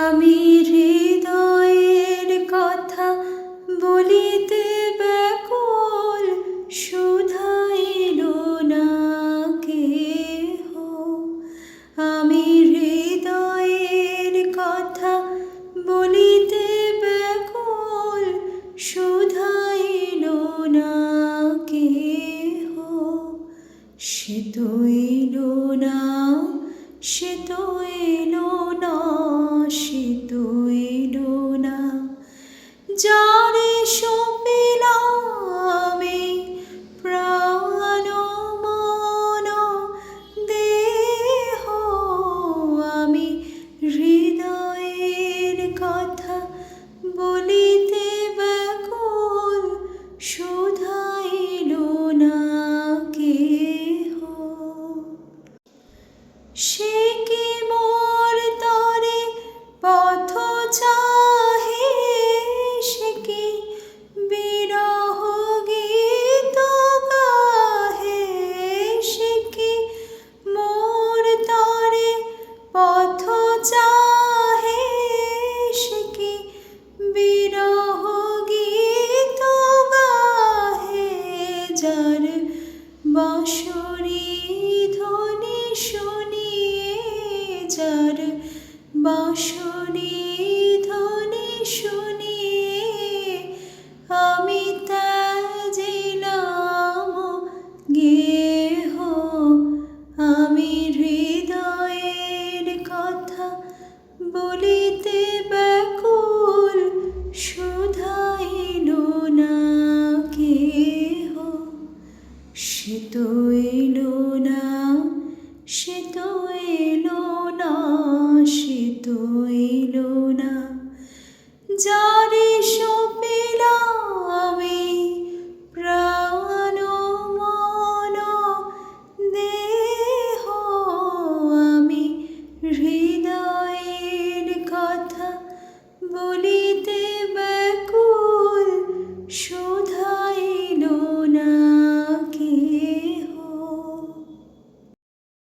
আমি হৃদয়ের কথা বলিতে ব্যাকুল, শুধাইল না কেহ। আমি হৃদয়ের কথা বলিতে ব্যাকুল, শুধাইল না কেহ। সে তো এলো না, সে তো এলো না, সে তো এলো না। যারে সপিলাম এই প্রাণ মন দেহ, আমি হৃদয়ের কথা বলিতে ব্যাকুল, শুধাইল না কেহ। সে কি মোর তরে পথ চাহে, সে কি বিরহ গীত গাহে। সে কি মোর তরে পথ চাহে, সে কি বিরহ গীত গাহে। যার বাঁশরি ধ্বনি শুনিয়ে, যার বাঁশরি ধ্বনি শুনিয়ে আমি ত্যাজিলাম গেহ। আমি হৃদয়ের কথা বলিতে ব্যাকুল, শুধাইল না কেহ। সে তো এলো না, সে তো এলো না, সে তো